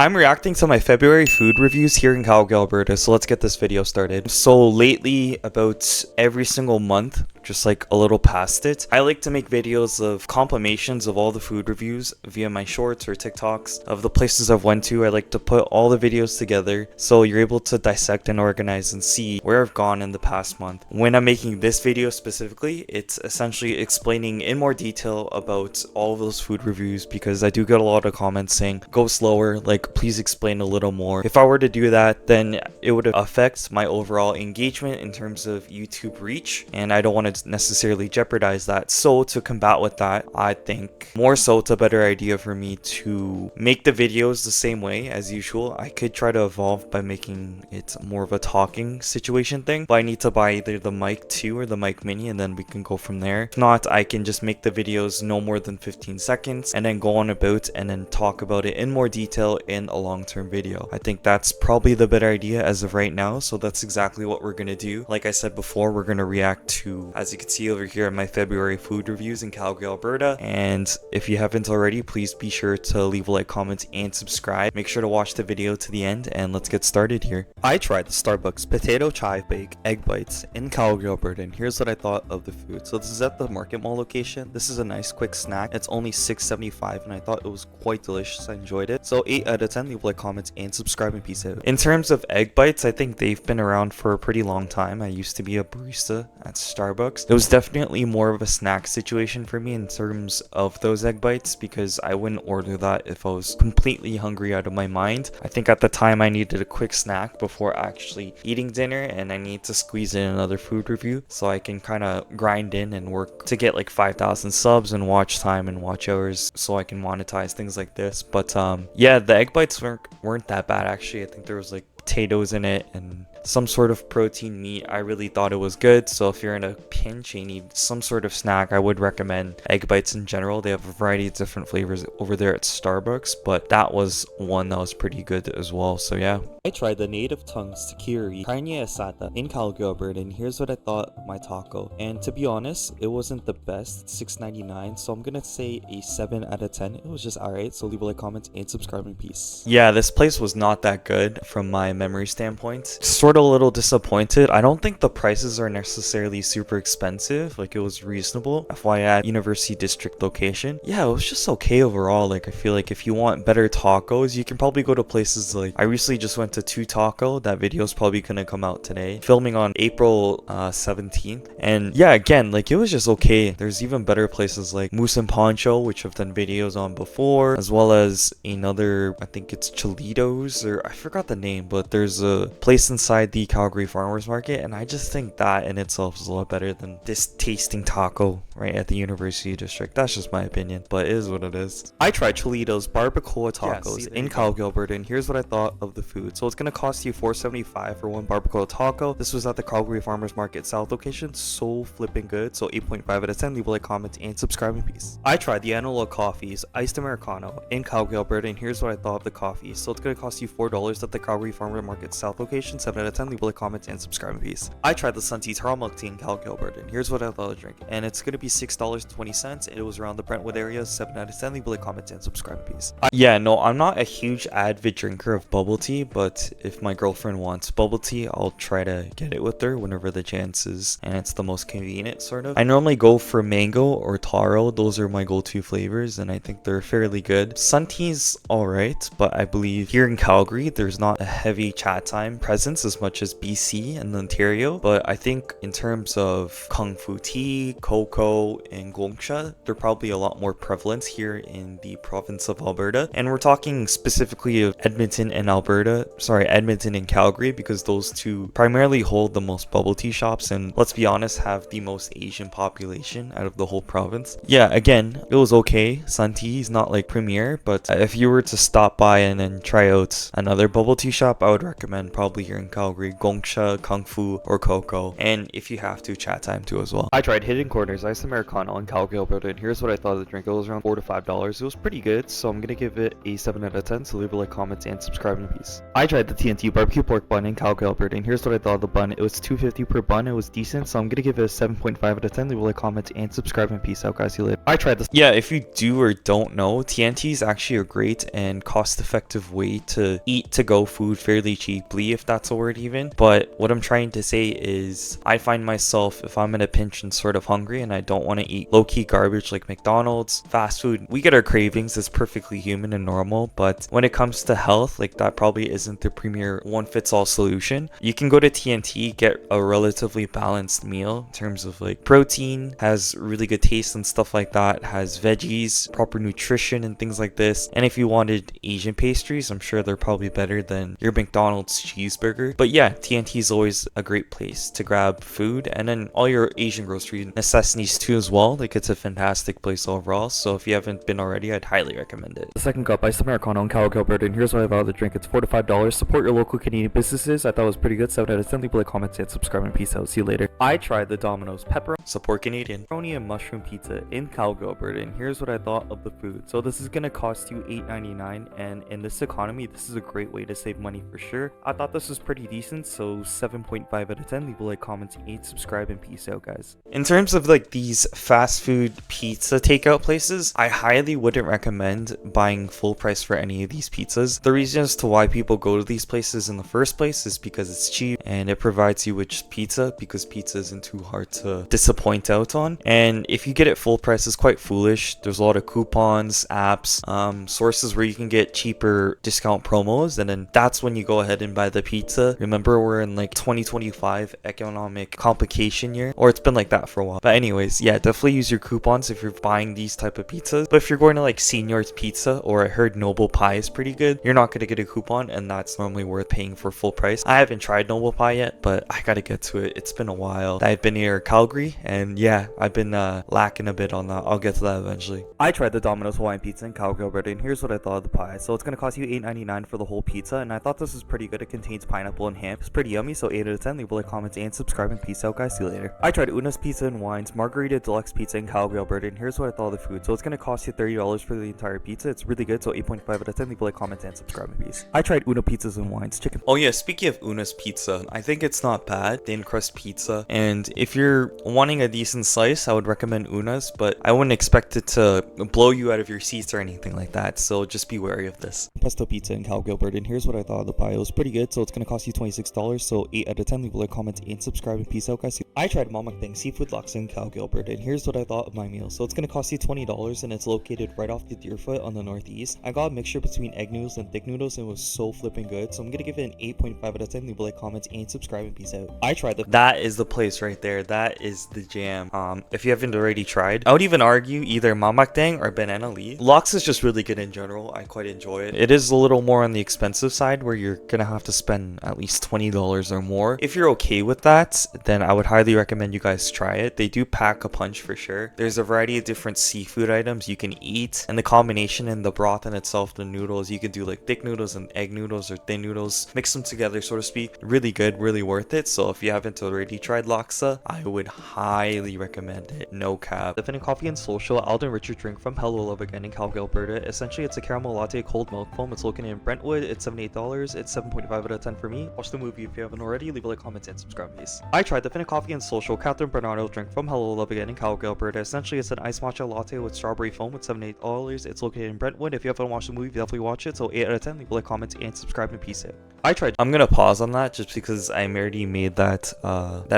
I'm reacting to my February food reviews here in Calgary, Alberta, so let's get this video started. So lately, about every single month, just like a little past it, I like to make videos of compilations of all the food reviews via my shorts or TikToks of the places I've went to. I like to put all the videos together so you're able to dissect and organize and see where I've gone in the past month. When I'm making this video specifically, it's essentially explaining in more detail about all of those food reviews because I do get a lot of comments saying, go slower, like please explain a little more. If I were to do that, then it would affect my overall engagement in terms of YouTube reach, and I don't want to necessarily jeopardize that. So to combat with that, I think more so it's a better idea for me to make the videos the same way as usual. I could try to evolve by making it more of a talking situation thing, but I need to buy either the mic 2 or the mic mini, and then we can go from there. If not, I can just make the videos no more than 15 seconds and then go on about and then talk about it in more detail in a long-term video. I think that's probably the better idea as of right now, so that's exactly what we're gonna do. Like I said before, we're gonna react to, as you can see over here, my February food reviews in Calgary, Alberta. And if you haven't already, please be sure to leave a like, comment, and subscribe. Make sure to watch the video to the end, and let's get started here. I tried the Starbucks potato chai bake egg bites in Calgary, Alberta, and here's what I thought of the food. So this is at the Market Mall location. This is a nice quick snack. It's only $6.75, and I thought it was quite delicious. I enjoyed it. So 8 out of 10. Leave a like, comment, and subscribe, and peace out. In terms of egg bites, I think they've been around for a pretty long time. I used to be a barista at Starbucks. It was definitely more of a snack situation for me in terms of those egg bites because I wouldn't order that if I was completely hungry out of my mind. I think at the time I needed a quick snack before actually eating dinner, and I need to squeeze in another food review so I can kind of grind in and work to get like 5,000 subs and watch time and watch hours so I can monetize things like this. But yeah, the egg bites weren't that bad actually. I think there was like potatoes in it and some sort of protein meat. I really thought it was good. So if you're in a pinch and you need some sort of snack, I would recommend egg bites in general. They have a variety of different flavors over there at Starbucks, but that was one that was pretty good as well. So yeah, I tried the native tongues takiri carne asada in Calgary, Alberta, and here's what I thought of my taco. And to be honest, it wasn't the best. $6.99, so I'm gonna say a 7 out of 10. It was just alright. So leave a like, comment, and subscribe, and peace. Yeah, this place was not that good from my memory standpoint. Sort of a little disappointed. I don't think the prices are necessarily super expensive. Like, it was reasonable. FYI, University District location. Yeah, it was just okay overall. Like, I feel like if you want better tacos, you can probably go to places like, I recently just went to 2 Taco. That video is probably gonna come out today. Filming on April 17th. And yeah, again, like, it was just okay. There's even better places like Moose and Poncho, which I've done videos on before, as well as another, I think it's Cholitos, or I forgot the name, but there's a place inside the Calgary Farmers Market, and I just think that in itself is a lot better than this tasting taco right at the University District. That's just my opinion, but it is what it is. I tried Cholitos barbacoa tacos in Calgary, Alberta, and here's what I thought of the food. So it's gonna cost you $4.75 for one barbacoa taco. This was at the Calgary Farmers Market South location. So flipping good. So 8.5 out of 10. Leave a like, comment, and subscribe, in peace. I tried the Analog Coffee's iced Americano in Calgary, Alberta, and here's what I thought of the coffee. So it's gonna cost you $4 at the Calgary Farmers Market South location. 7 out of 10. Leave a like, comment, and subscribe, in peace. I tried the Sun Tea Taro Milk Tea in Calgary, Alberta, and here's what I thought of the drink. And it's gonna be $6.20. It was around the Brentwood area. 7 out of 10. Leave a like, comment, and subscribe, in peace. Yeah, no, I'm not a huge avid drinker of bubble tea, but if my girlfriend wants bubble tea, I'll try to get it with her whenever the chance is, and it's the most convenient sort of. I normally go for mango or taro. Those are my go-to flavors, and I think they're fairly good. Sun Tea's alright, but I believe here in Calgary there's not a heavy chat time presence as much as BC and Ontario, but I think in terms of Kung Fu tea, cocoa, and gongcha, they're probably a lot more prevalent here in the province of Alberta. And we're talking specifically of Edmonton and Edmonton and Calgary, because those two primarily hold the most bubble tea shops and, let's be honest, have the most Asian population out of the whole province. Yeah, again, it was okay. Sun Tea is not like premier, but if you were to stop by and then try out another bubble tea shop, I would recommend probably here in Calgary Calgary, Gongcha, Kung Fu, or Coco. And if you have to, chat time too as well. I tried Hidden Corners Iced Americano in Calgary, Alberta, and here's what I thought of the drink. It was around $4 to $5. It was pretty good, so I'm gonna give it a 7 out of 10. So leave a like, comment, and subscribe in peace. I tried the TNT barbecue pork bun in Calgary, Alberta, and here's what I thought of the bun. It was $2.50 per bun. It was decent, so I'm gonna give it a 7.5 out of 10. Leave a like, comment, and subscribe in peace out, guys. See you later. I tried this. Yeah, if you do or don't know, TNT is actually a great and cost-effective way to eat to-go food fairly cheaply, if that's a word even. But what I'm trying to say is I find myself, if I'm in a pinch and sort of hungry and I don't want to eat low-key garbage like McDonald's, fast food, we get our cravings. It's perfectly human and normal, but when it comes to health, like that probably isn't the premier one-fits-all solution. You can go to TNT, get a relatively balanced meal in terms of like protein, has really good taste and stuff like that, has veggies, proper nutrition and things like this. And if you wanted Asian pastries, I'm sure they're probably better than your McDonald's cheeseburger. But yeah, TNT is always a great place to grab food, and then all your Asian grocery necessities too as well. Like, it's a fantastic place overall, so if you haven't been already, I'd highly recommend it. The second cup, iced Americano in Calgary, Alberta, and here's what I thought of the drink. It's $4 to $5. Support your local Canadian businesses. I thought it was pretty good. 7 out of 10. Leave a like, comment, and subscribe, and peace out. See you later. I tried the Domino's pepperoni, support Canadian, pepperoni and mushroom pizza in Calgary, Alberta, and here's what I thought of the food. So this is gonna cost you $8.99, and in this economy, this is a great way to save money for sure. I thought this was pretty decent, so 7.5 out of 10. Leave a like, comment, 8, subscribe, and peace out, guys. In terms of like these fast food pizza takeout places, I highly wouldn't recommend buying full price for any of these pizzas. The reason as to why people go to these places in the first place is because it's cheap and it provides you with pizza, because pizza isn't too hard to disappoint out on. And if you get it full price, it's quite foolish. There's a lot of coupons, apps, sources where you can get cheaper discount promos, and then that's when you go ahead and buy the pizza. Remember, we're in like 2025 economic complication year, or it's been like that for a while. But anyways, yeah, definitely use your coupons if you're buying these type of pizzas. But if you're going to like Senior's Pizza, or I heard Noble Pie is pretty good, you're not going to get a coupon, and that's normally worth paying for full price. I haven't tried Noble Pie yet, but I gotta get to it. It's been a while that I've been near Calgary, and yeah, I've been lacking a bit on that. I'll get to that eventually. I tried the Domino's Hawaiian Pizza in Calgary, Alberta, and here's what I thought of the pie. So it's gonna cost you $8.99 for the whole pizza, and I thought this was pretty good. It contains pineapple and ham. It's pretty yummy, so 8 out of 10. Leave a like, comment, and subscribe, and peace out, guys. See you later. I tried Una's Pizza and Wines Margarita Deluxe Pizza in Calgary, Alberta, and here's what I thought of the food. So it's gonna cost you $30 for the entire pizza. It's really good, so 8.5 out of 10. Leave a like, comment, and subscribe, and peace. I tried Una Pizzas and Wines Chicken. Oh yeah, speaking of Una's Pizza, I think it's not bad. Thin crust pizza, and if you're wanting a decent slice, I would recommend Una's, but I wouldn't expect it to blow you out of your seats or anything like that, so just be wary of this. Pesto Pizza in Calgary, Alberta, and here's what I thought of the pie. It was pretty good, so it's gonna cost you $26, so 8 out of 10. Leave a like, comment, and subscribe, and peace out, guys. I tried Mama Thing Seafood Laksa in Calgary, Alberta, and here's what I thought of my meal. So it's gonna cost you $20, and it's located right off the Deerfoot on the northeast. I got a mixture between egg noodles and thick noodles, and it was so flipping good, so I'm gonna give it an 8.5 out of 10. Leave a like, comment, and subscribe, and peace out. I tried that is the place right there. That is the jam. If you haven't already tried, I would even argue either Mamak Dang or Banana Lee. Lox is just really good in general. I quite enjoy it. It is a little more on the expensive side, where you're gonna have to spend at least $20 or more. If you're okay with that, then I would highly recommend you guys try it. They do pack a punch for sure. There's a variety of different seafood items you can eat, and the combination in the broth in itself, the noodles, you can do like thick noodles and egg noodles or thin noodles, mix them together, so to speak. Really good, really worth it. So if you haven't already tried Laksa, I would highly recommend it. No cap. Definite Coffee and Social Alden Richard drink from Hello Love Again in Calgary, Alberta. Essentially, it's a caramel latte cold milk foam. It's located in Brentwood. It's $78. It's 7.5 out of 10 for me. Watch the movie if you haven't already. Leave a like, comment, and subscribe, please. I tried Definite Coffee and Social Catherine Bernardo drink from Hello Love Again in Calgary, Alberta. Essentially, it's an iced matcha latte with strawberry foam with $78. It's located in Brentwood. If you haven't watched the movie, definitely watch it. So 8 out of 10. Leave a like, comment, and subscribe, and peace out. I tried. I'm gonna pause on that just because I already made that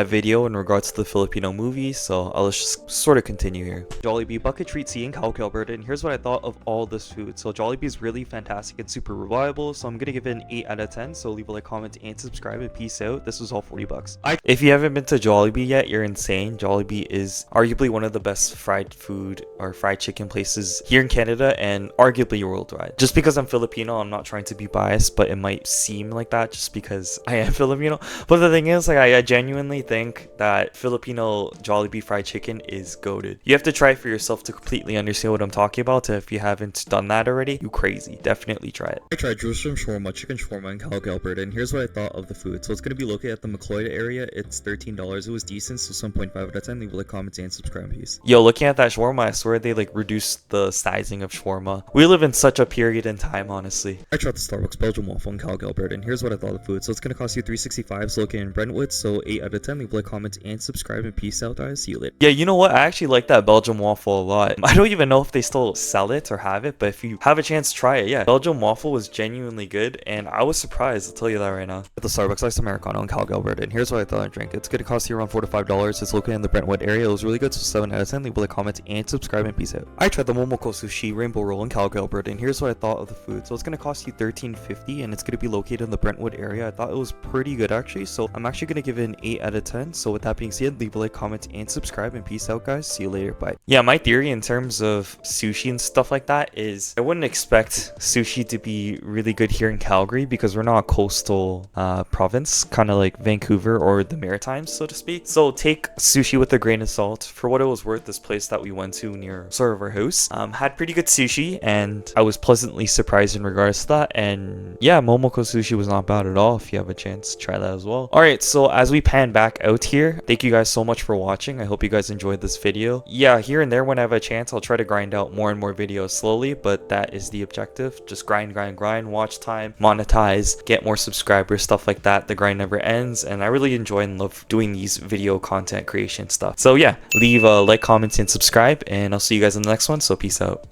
video in regards to the Filipino movie, so I'll just sort of continue here. Jollibee Bucket Treat C in Calgary, Alberta, and here's what I thought of all this food. So Jollibee is really fantastic and super reliable, so I'm gonna give it an 8 out of 10. So leave a like, comment, and subscribe, and peace out. This was all $40. If you haven't been to Jollibee yet, you're insane. Jollibee is arguably one of the best fried food or fried chicken places here in Canada, and arguably worldwide. Just because I'm Filipino, I'm not trying to be biased, but it might seem something like that just because I am Filipino. But the thing is, like, I genuinely think that Filipino Jollibee fried chicken is goated. You have to try it for yourself to completely understand what I'm talking about. And if you haven't done that already, you crazy. Definitely try it. I tried Jerusalem shawarma, chicken shawarma in Calgary, Alberta, and here's what I thought of the food. So it's going to be located at the McLeod area. It's $13. It was decent, so 7.5 out of 10. Leave a like, comment, and subscribe, please. Yo, looking at that shawarma, I swear they like reduced the sizing of shawarma. We live in such a period in time, honestly. I tried the Starbucks Belgian waffle in Calgary, Alberta, and here's what I thought of the food. So it's going to cost you $3.65. It's located in Brentwood, so 8 out of 10. Leave a like, comment, and subscribe, and peace out, guys. See you later. Yeah, you know what? I actually like that Belgian waffle a lot. I don't even know if they still sell it or have it, but if you have a chance, try it. Yeah, Belgian waffle was genuinely good, and I was surprised. I'll tell you that right now. At the Starbucks Iced Americano in Calgary, Alberta, and here's what I thought I'd drink. It's going to cost you around $4 to $5. It's located in the Brentwood area. It was really good, so 7 out of 10. Leave a like, comment, and subscribe, and peace out. I tried the Momoko Sushi Rainbow Roll in Calgary, Alberta, and here's what I thought of the food. So it's going to cost you $13.50, and it's going to be located in the Brentwood area. I thought it was pretty good, actually, so I'm actually going to give it an 8 out of 10. So with that being said, leave a like, comment, and subscribe, and peace out, guys. See you later. Bye. Yeah, my theory in terms of sushi and stuff like that is I wouldn't expect sushi to be really good here in Calgary because we're not a coastal province, kind of like Vancouver or the Maritimes, so to speak. So take sushi with a grain of salt. For what it was worth, this place that we went to near sort of our house had pretty good sushi, and I was pleasantly surprised in regards to that. And yeah, Momoko Sushi was not bad at all. If you have a chance, try that as well. All right, so as we pan back out here, thank you guys so much for watching. I hope you guys enjoyed this video. Yeah, here and there when I have a chance, I'll try to grind out more and more videos slowly, but that is the objective. Just grind, watch time, monetize, get more subscribers, stuff like that. The grind never ends, and I really enjoy and love doing these video content creation stuff. So yeah, leave a like, comment, and subscribe, and I'll see you guys in the next one. So peace out.